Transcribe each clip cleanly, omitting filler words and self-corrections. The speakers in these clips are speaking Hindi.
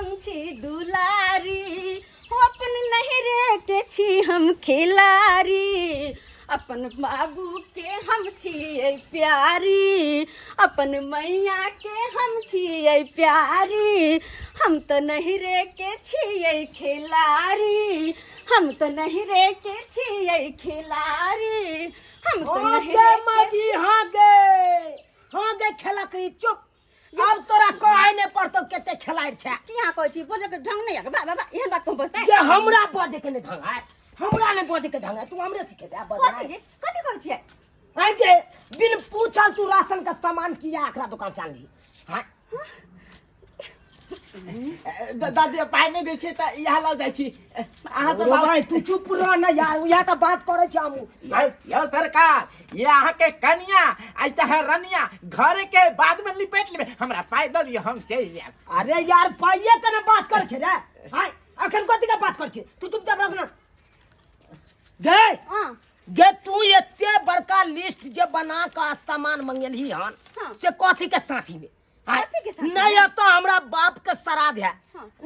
हम छी दुलारी हो अपन नहरे के छी हम खिलारी अपन बाबू के हम छियै प्यारी अपन मैया के हम छियै प्यारी हम तो नहरे के छियै खिलाड़ी हम तो नहरे के छियै खिलाड़ी हम तो नहरे के हाँ गे खेला करी चुप अब तोरा कहे ने पड़तो केते खेलाइ छै किया कहै छी बोले के ढंग नहीं है बाबा एहन बात को बजतै ये हमरा बजे के ने ढंग है हमरा ने बजे के ढंग है तू हमरे सिखे दे बजे कथि कहै छियै आई के बिन पूछल तू राशन का सामान किया एकरा दुकान से आनली हां दादी पाई नहीं दै छै त इहा ल जाइ छी अहाँ सब भाई तू चुप रह न यार यह का बात करे छी हम यो सरकार ये अहाँ के कन्या आई चाहे रनिया घर के बाद में लिपेट लेबे हमरा पाई द दियो हम चल जाब अरे यार पाइए के ना बात करे छै रे हां अखन कथि का बात करे छी तू चुपचाप रह न गे हां गे तू एते बड़का लिस्ट जे बना का सामान मंगेलही हन से कथि के साथी में नहीं आता हमरा बाप के श्राद्ध है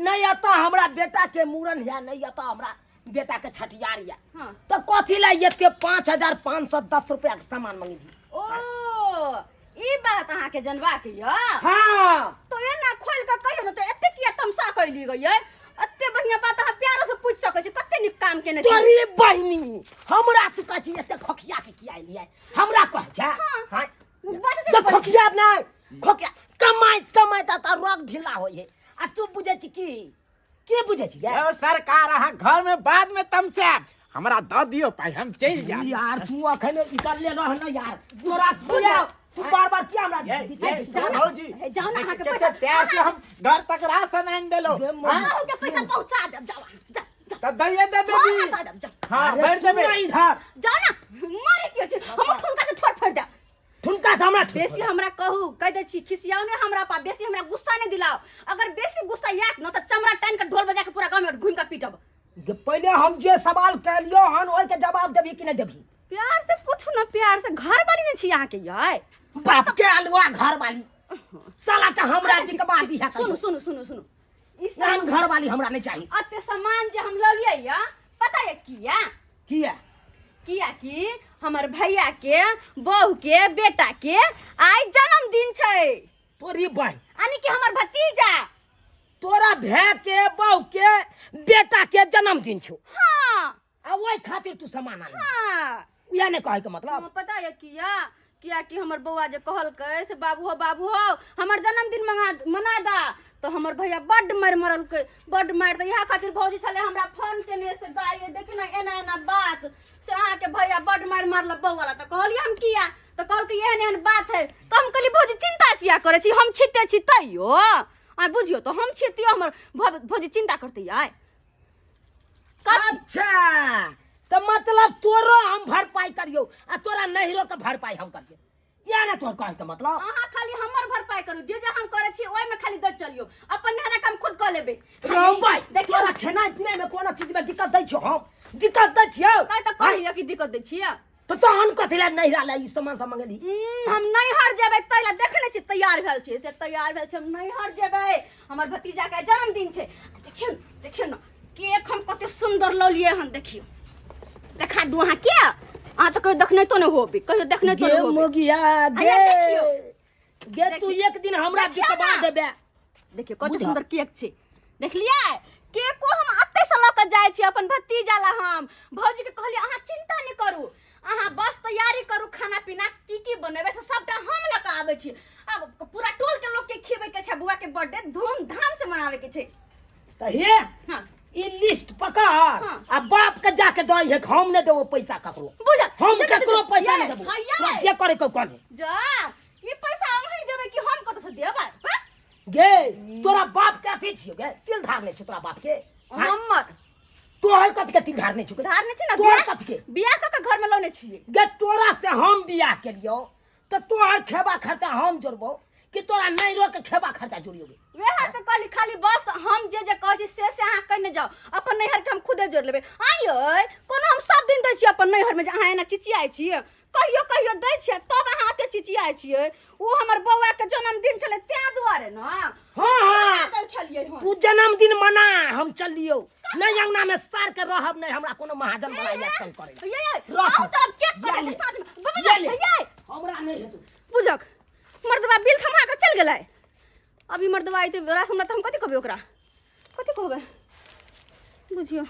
नहीं आता हमरा बेटा के मूरन है नहीं आता हमरा बेटा के छठियार है तो कथी ला एते 5510 रुपया के सामान मांगी दी ओ ई बात अहाँ के जनबा के य हां तो ये ना खोल के कहियो न तो एते किया तमसा कैली गई एते बढ़िया बात अहाँ प्यार से पूछ सकै छी कते निक काम केने छी तोरी बहिनी हमरा तू कह छी एते खोखिया के किया लिया हमरा कह जा हां तो खोखिया नहीं खोखिया कमाइत त रोग ढीला होय है आ तू बुझे छी की बुझे छी यो सरकार अहाँ घर में बाद में तमसाब हमरा द दियो पाई हम चल जाब यार तू अखन निकल ले रह न यार तोरा तू बार क्या हमरा भौजी जाओ ना अहाँ के पैसा प्यार से हम घर तक राशन आन देलो अहाँ के पैसा पहुंचा देब जाओ त दइए दे बेबी हां भर देबे इधर जाओ ना मारे के छी हम ठुनका से फोड़ दे ठुनका से हमरा बेसी हमरा कहू कह दे छी खिसियाओ ने हमरा पा बेसी हमरा गुस्सा नहीं दिलाओ अगर बेसी गुस्सा याक न त चमड़ा टाइन के ढोल बजा के पूरा गांव में घुम के पीटब पहले हम जे सवाल कहलियो हन ओय के जवाब देबी कि नहीं देबी प्यार से पूछो ना प्यार से घर वाली नहीं छी अहाँ के ये बाप के अलवा घर वाली साला का हमरा दिखबा दी है सुनो इस नाम घर वाली हमरा नहीं चाहिए अते सामान जे हम ल लियै या पता है किया कि हमर भैया के बहू के बेटा के आई जन्मदिन छै तोरी भाई यानी कि हमर भतीजा तोरा भाई के बहू के बेटा के जन्मदिन छौ हां आ ओई खातिर तू सामान आन हां या ने कहे के मतलब पता है किया कि हमर बउआ जे कहलकै से बाबू हो हमर जन्मदिन मना दा तो हमर भैया बड मरल के बड मार त यहा खातिर भौजी छले हमरा फोन केने से गाय देखि ना एना बात से अहाँ के भैया बड मारल बउवाला त कहलिए हम किया तो कहल के एहन बात है तो हम कहली भौजी चिंता किया करे छी हम छिते छी तइयो आ बुझियो तो हम छितियो हमर भौजी चिंता करते आय अच्छा तो मतलब तोरो हम भरपाई करियो आ तोरा नहिरो के भरपाई हम करियो या ना तोर कहे के मतलब अहाँ खाली हमर भरपाई करू जे हम करे छी ओय में खाली दच चलियो अपन नहरा काम खुद कर लेबे राम भाई देखियो ना खाना पीने में कोनो चीज में दिक्कत दै छो हम दिक्कत दै छियो काहे त कहिया कि दिक्कत दै छियै तो हम कथि ला नहिरा ला ई सामान सब मंगेली हम नैहर जेबै तैला देखने छी तैयार भेल छी से तैयार भेल छी हम नैहर जेबै हमर भतीजा के जन्मदिन छै देखियो ना केक हम कते सुंदर ल लिए हन देखियो देखा दू अहाँ के आ तो कहियो देखने तो न होबे कहियो देखने तो न होबे मोगिया गे तू एक दिन हमरा दिखबा देबे देखियो कते सुंदर केक छै देख लियै केको हम अत्ते से ल के जाय छी अपन भतीजा ला हम भौजी के कहली अहाँ चिंता नहीं करू अहाँ बस तैयारी करू खाना पीना की बनेबे से सबटा हम ल के आबै छी अब पूरा टोल के लोग के खिबै के छै बुआ के बर्थडे धूमधाम से मनावे के छै त हे हां ई लिस्ट पकड़ आ बाप के जाके दई है हम ने देबो पैसा ककरो बुझ हम ककरो पैसा नहीं देबो जे करे को कर जा ई पैसा हम ही देबे कि हम कत से देबे गे तोरा बाप के अथी छियो गे तिल धारने छ तोरा बाप के हमर तोहर कत के तिल धारने छ धारने छ ना तोहर कत के बियाह क घर में लौने छिए गे तोरा से हम बियाह के लियो त तोहर खेबा खर्चा हम जोड़बो कि तोरा नहीं रो के खेबा खर्चा जोड़ियोगे वेहा त कहली खाली बस हम जे कहै छी से अहाँ कने जाओ अपन नैहर के हम खुदे जोड़ लेबे आइयो कोनो हम सब दिन दै छी अपन नैहर में जे अहाँ एना चिचियाइ छी कहियो दै छी तब अहाँ एते चिचियाइ छी ओ हमर बौआ के जन्मदिन छले त्या दुआरे न हां चलिए हम तू जन्मदिन मना हम चलियो नहीं अंगना में सार के रहब नहीं हमरा कोनो महाजन बना याद करे ये रख। आओ चल केक या काटे ले। साथ में या बाबा ले। ये हमरा नहीं हेतु बुझक मर्दवा बिल थमा के चल गेलै अभी मर्दवा आइते रास हमरा त हम कथि कहबै ओकरा कथि कहबै बुझियो